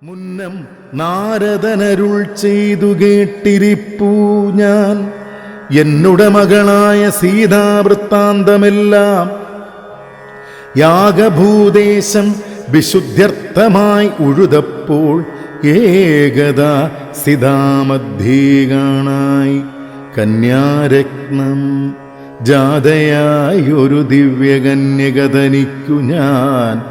മുന്നം നാരദനരുൾ ചെയ്തു കേട്ടിരിപ്പൂ ഞാൻ എന്നുടെ മകളായ സീതാവൃത്താന്തമെല്ലാം. യാഗഭൂദേശം വിശുദ്ധ്യർത്ഥമായി ഉഴുതപ്പോൾ ഏകദാ സിതാമധ്യേ കാണായി കന്യാരത്നം ജാതയായി ഒരു ദിവ്യകന്യകതനിക്കു ഞാൻ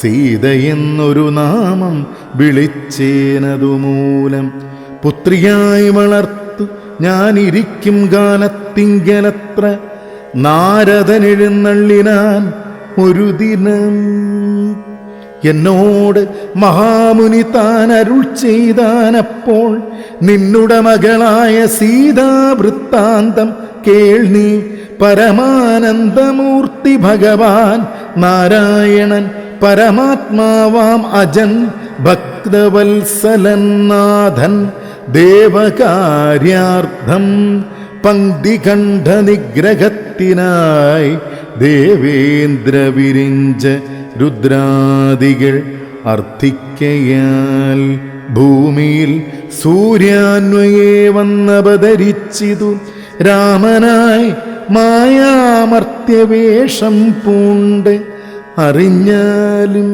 സീതയെന്നൊരു നാമം വിളിച്ചേനതുമൂലം. പുത്രിയായി വളർത്തു ഞാനിരിക്കും കാലത്തിങ്കലത്ര നാരദനെഴുന്നള്ളിനാൻ ഒരു ദിനം. എന്നോട് മഹാമുനി താൻ അരുൾ ചെയ്താനപ്പോൾ നിന്നുടെ മകളായ സീതാവൃത്താന്തം കേൾനീ. പരമാനന്ദമൂർത്തി ഭഗവാൻ നാരായണൻ പരമാത്മാവാം അജൻ ഭക്തവത്സലൻ നാഥൻ ദേവകാര്യാർത്ഥം പങ്ക്തികണ്ഠ നിഗ്രഹത്തിനായി ദേവേന്ദ്ര വിരിഞ്ച രുദ്രാദികൾ അർത്ഥിക്കയാൽ ഭൂമിയിൽ സൂര്യാന്വയെ വന്നവതരിച്ചിതു രാമനായി മായാമർത്യവേഷം പൂണ്ട്. അറിഞ്ഞാലും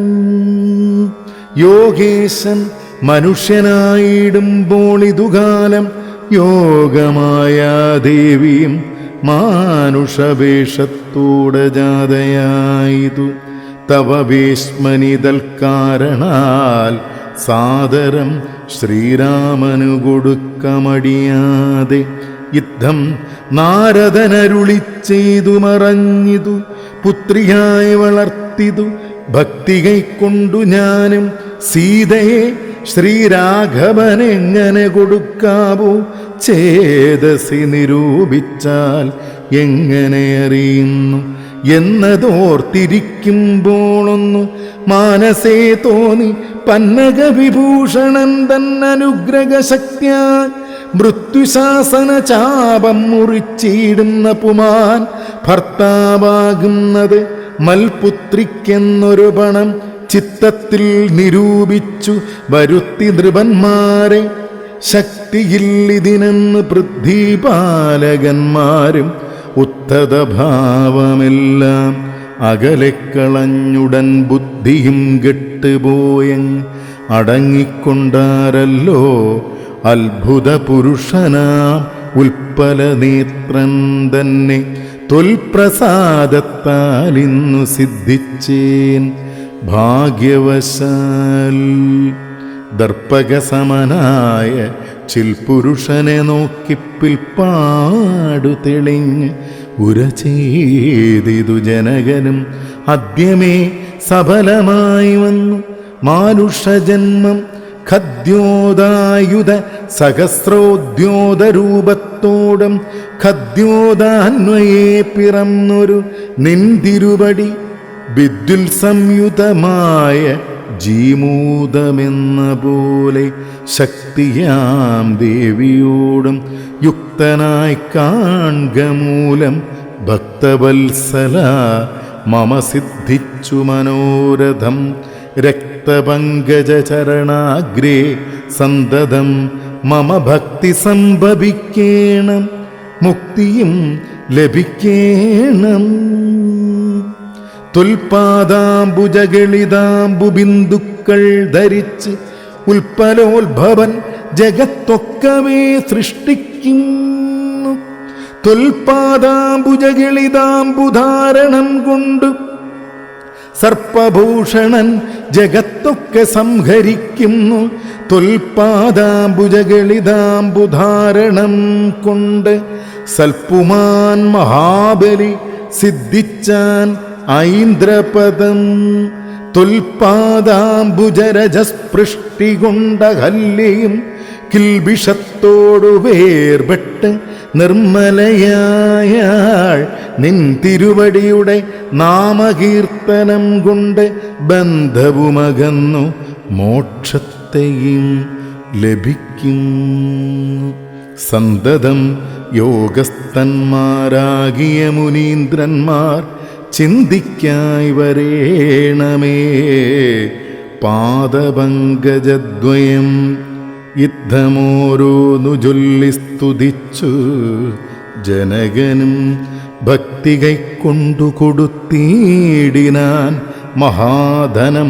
യോഗേശൻ മനുഷ്യനായിടുമ്പോൾ ഇതുകാലം യോഗമായ ദേവിയും മാനുഷവേഷത്തോടെ ജാതയായിതു. തവ വേശ്മനിതൽ കാരണാൽ സാദരം ശ്രീരാമനു കൊടുക്കമടിയാതെ യുദ്ധം നാരദനരുളി ചെയ്തു മറഞ്ഞിതു. പുത്രിയായി വളർത്തിതു ഭക്തി കൈക്കൊണ്ടു ഞാനും സീതയെ ശ്രീരാഘവനെങ്ങനെ കൊടുക്കാവോ ചേതസി നിരൂപിച്ചാൽ എങ്ങനെ അറിയുന്നു എന്നതോർത്തിരിക്കുമ്പോളൊന്നു മാനസേ തോന്നി പന്നക വിഭൂഷണൻ തന്നനുഗ്രഹ ശക്തിയാ മൃത്യുശാസന ചാപം മുറിച്ചിടുന്ന പുമാൻ ഭർത്താവാകുന്നത് മൽപുത്രിക്കെന്നൊരു പണം ചിത്തത്തിൽ നിരൂപിച്ചു വരുത്തി നൃപന്മാരെ. ശക്തിയില്ലിതിനെന്ന് പൃഥ്വിപാലകന്മാരും ഉദ്ധതഭാവമെല്ലാം അകലെക്കളഞ്ഞുടൻ ബുദ്ധിയും കെട്ടുപോയങ് അടങ്ങിക്കൊണ്ടാരല്ലോ അത്ഭുത പുരുഷനാം ഉൽപ്പല നേത്രൻ തന്നെ തൊൽപ്രസാദത്താൽ ഇന്നു സിദ്ധിച്ചേൻ ഭാഗ്യവശാൽ. ദർപ്പകസമനായ ചിൽപുരുഷനെ നോക്കി പിൽപ്പാടു തെളിഞ്ഞ് ഉര ചെയ്തിതു ജനകനും അദ്യമേ സഫലമായി വന്നു മാനുഷജന്മം. ഖദ്യോദായുധ സഹസ്രോദ്യോതരൂപത്തോടും ഖദ്യോദാന്വയെ പിറന്നൊരു നിന്തിരുപടി വിദ്യുൽ സംയുതമായ ജീമൂതമെന്ന പോലെ ശക്തിയാം ദേവിയോടും യുക്തനായി കാൺക മൂലം ഭക്തവത്സല മമ സിദ്ധിച്ചു മനോരഥം. രക്തപങ്കജ ചരണാഗ്രേ സന്തതം മമ ഭക്തി സംഭവിക്കേണം മുക്തിയും ലഭിക്കേണം. തുൽപാദാംബുജഗളിതാംബുബിന്ദുക്കൾ ധരിച്ച് ഉൽപ്പലോത്ഭവൻ ജഗത്തൊക്കവേ സൃഷ്ടിക്കുന്നു. തുൽപാദാംബുജഗളിതാംബുധാരണം കൊണ്ടു സർപ്പഭൂഷണൻ ജഗത്തൊക്കെ സംഹരിക്കുന്നു. തുൽപാദാംബുജഗളിതാംബുധാരണം കൊണ്ട് സൽപ്പുമാൻ മഹാബലി സിദ്ധിച്ചാൻ ഐന്ദ്രപദം. തുൽപാദാംബുജരജസ്പൃഷ്ടി കൊണ്ട ഹല്യയും കിൽബിഷത്തോടു വേർപെട്ട് നിർമ്മലയായാൾ നിൻ തിരുവടിയുടെ നാമകീർത്തനം കൊണ്ട് ബന്ധവുമകന്നു മോക്ഷത്തെയും ലഭിക്കും. സന്തതം യോഗസ്ഥന്മാരാകിയ മുനീന്ദ്രന്മാർ ചിന്തിക്കായി വരേണമേ പാദപങ്കജദ്വയം യുദ്ധമോരോന്നു ചൊല്ലി സ്തുതിച്ചു ജനകനും ഭക്തി കൈക്കൊണ്ടു കൊടുത്തിടിനാൻ മഹാധനം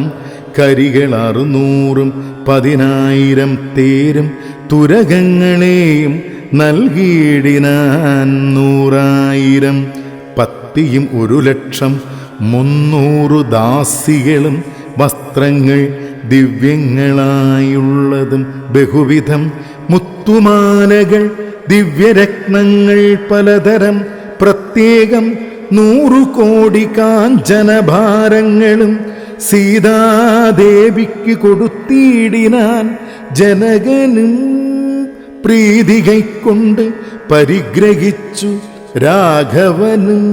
കരികൾ 600 10,000 തേരും തുരകങ്ങളെയും നൽകിയിടിനാൻ 100,000 പത്തിയും 1,00,000 300 ദാസികളും വസ്ത്രങ്ങൾ ദിവ്യങ്ങളായുള്ളതും ബഹുവിധം മുത്തുമാലകൾ ദിവ്യരത്നങ്ങൾ പലതരം പ്രത്യേകം 100 കോടി കാഞ്ചനഭാരങ്ങളും സീതാദേവിക്ക് കൊടുത്തിടിനാൻ ജനകനും പ്രീതി കൈക്കൊണ്ട് പരിഗ്രഹിച്ചു രാഘവനും.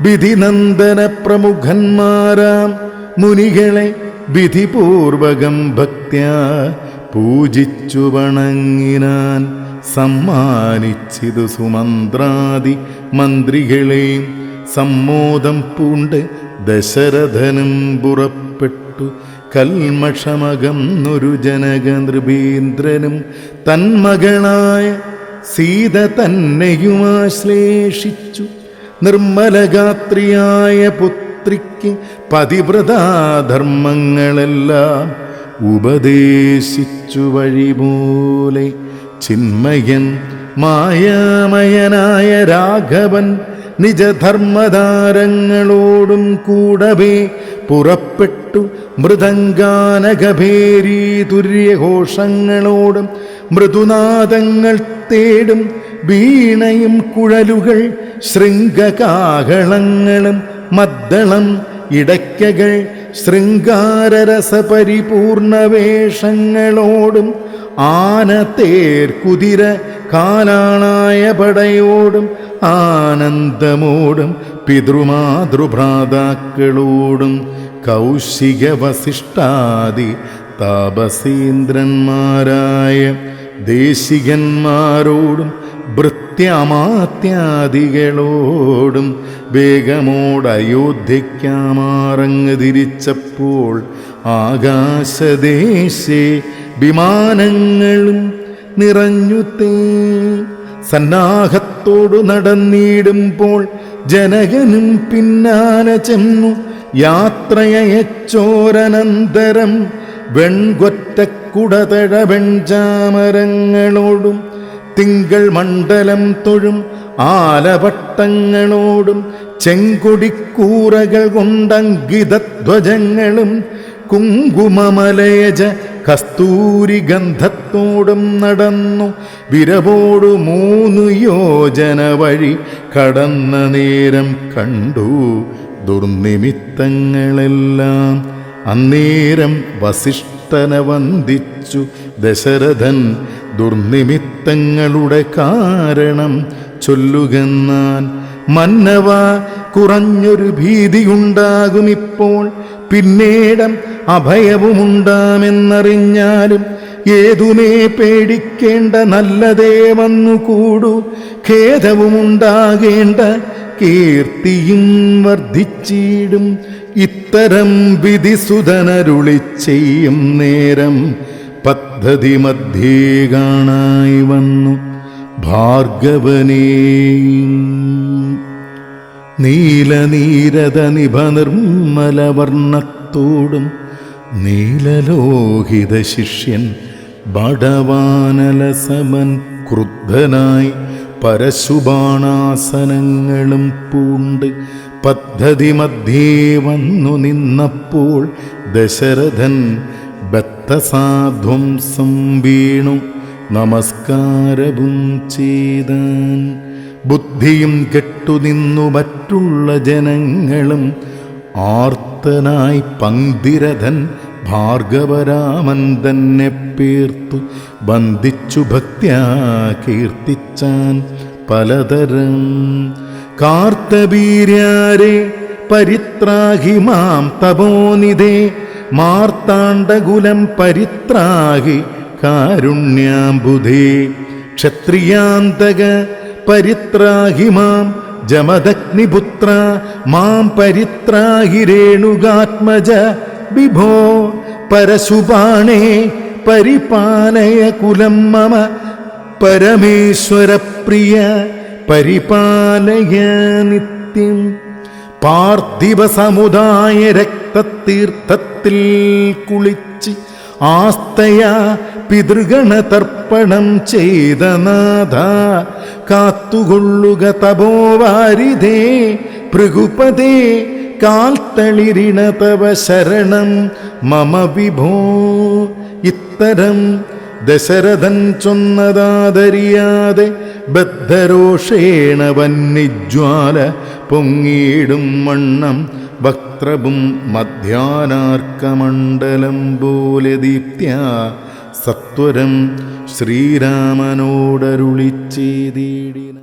വിധിനന്ദന പ്രമുഖന്മാരാം മുനികളെ വിധിപൂർവകം ഭക്ത്യാ പൂജിച്ചു വണങ്ങിനാൻ. സമ്മാനിച്ചിതു സുമന്ത്രാദി മന്ത്രികളെയും സമ്മോദം പൂണ്ട് ദശരഥനും പുറപ്പെട്ടു. കൽമഷമകന്നൊരു ജനക നൃപേന്ദ്രനും തന്മകളായ സീത തന്നെയുമാശ്ലേഷിച്ചു. നിർമ്മലഗാത്രിയായ പുത്രിക്ക് പതിവ്രതാധർമ്മങ്ങളെല്ലാം ഉപദേശിച്ചു വഴിപോലെ. ചിന്മയൻ മായാമയനായ രാഘവൻ നിജധർമ്മതാരങ്ങളോടും കൂടവേ പുറപ്പെട്ടു. മൃദംഗാനകഭേരീ തുര്യഘോഷങ്ങളോടും മൃദുനാദങ്ങൾ തേടും വീണയും കുഴലുകൾ ശൃംഗകാഹളങ്ങളും മദ്ദളം ഇടയ്ക്കകൾ ശൃംഗാരരസപരിപൂർണവേഷങ്ങളോടും ആന തേർ കുതിര കാലാളായ പടയോടും ആനന്ദമോടും പിതൃമാതൃഭ്രാതാക്കളോടും കൗശിക വസിഷ്ഠാദി താപസീന്ദ്രന്മാരായ ദേശികന്മാരോടും ഭൃത്യാമാത്യാദികളോടും വേഗമോട് അയോധ്യയ്ക്കാമാറങ്ങ് തിരിച്ചപ്പോൾ ആകാശദേശേ വിമാനങ്ങളും നിറഞ്ഞുത്തേ. സന്നാഹത്തോടു നടന്നിടുമ്പോൾ ജനകനും പിന്നാലെ ചെന്നു യാത്രയച്ചോരനന്തരം വെൺകൊറ്റക്കുടതഴ വെൺചാമരങ്ങളോടും തിങ്കൾ മണ്ഡലം തൊഴും ആലവട്ടങ്ങളോടും ചെങ്കൊടിക്കൂറകൾ കൊണ്ടങ്കിതധ്വജങ്ങളും കുങ്കുമമലയജ കസ്തൂരി ഗന്ധത്തോടും നടന്നു. വിരവോടു 3 യോജന വഴി കടന്ന നേരം കണ്ടു ദുർനിമിത്തങ്ങളെല്ലാം. അന്നേരം വസിഷ്ഠനെ വന്ദിച്ചു ദശരഥൻ. ദുർനിമിത്തങ്ങളുടെ കാരണം ചൊല്ലുകെന്നാൻ. മന്നവ, കുറഞ്ഞൊരു ഭീതിയുണ്ടാകുമിപ്പോൾ, പിന്നീടം അഭയവുമുണ്ടാമെന്നറിഞ്ഞാലും ഏതുമേ പേടിക്കേണ്ട, നല്ലതേ വന്നുകൂടൂ. ഖേദവുമുണ്ടാകേണ്ട, കീർത്തിയും വർദ്ധിച്ചിടും. ഇത്തരം വിധിസുതനരുളി ചെയ്യും നേരം പദ്ധതി മധ്യേ കാണായി വന്നു ഭാർഗവനേ. നീലനീരത നിഭനിർമ്മലവർണ്ണത്തോടും നീലലോഹിത ശിഷ്യൻ ബടവാനലസമൻ ക്രുദ്ധനായി പരശുബാണാസനങ്ങളും പൂണ്ട് പദ്ധതി മധ്യേ വന്നു നിന്നപ്പോൾ ദശരഥൻ ബദ്ധസാധ്വംസം വീണു നമസ്കാരവും ചെയ്താൻ. ബുദ്ധിയും കെട്ടുനിന്നു മറ്റുള്ള ജനങ്ങളും ആർത്തനായി പങ്ക്തിരഥൻ ഭാർഗവരാമൻ തന്നെ പേർത്തു ബന്ധിച്ചു ഭക്ത്യാ കീർത്തിച്ചാൻ പലതരം. കാർത്തവീര്യാരെ പരിത്രാഹി മാം തപോനിധേ, മാർത്താണ്ഡകുലം പരിത്രാഹി കാരുണ്യാംബുധേ. ക്ഷത്രിയാന്തക പരിത്രാഹി മാം ജമദഗ്നിപുത്ര, മാം പരിത്രാഹി രേണുകാത്മജ വിഭോ പരശുപാണേ പരിപാലയ കുലം മമ പരമേശ്വരപ്രിയ പരിപാലയ നിത്യം. പാർത്ഥിവ സമുദായ രക്തതീർത്ഥത്തിൽ കുളിച്ച് ആസ്തയാ പിതൃഗണതർപ്പണം ചെയ്ത നാഥ കാത്തുകൊള്ളുക തപോവാരിധേ ഭൃഗുപദേ കാൽത്തളിരിണ തവ ശരണം മമ വിഭോ. ഇത്തരം ദശരഥൻ ചൊന്നതാദരിയാതെ ബദ്ധരോഷേണ വന്യജ്വാല പൊങ്ങിയിടും വണ്ണം വക്ത്രവും മധ്യാനാർക്കമണ്ഡലം പോലെ ദീപ്ത്യ സത്വരം ശ്രീരാമനോടരുളിച്ചേതീടിന.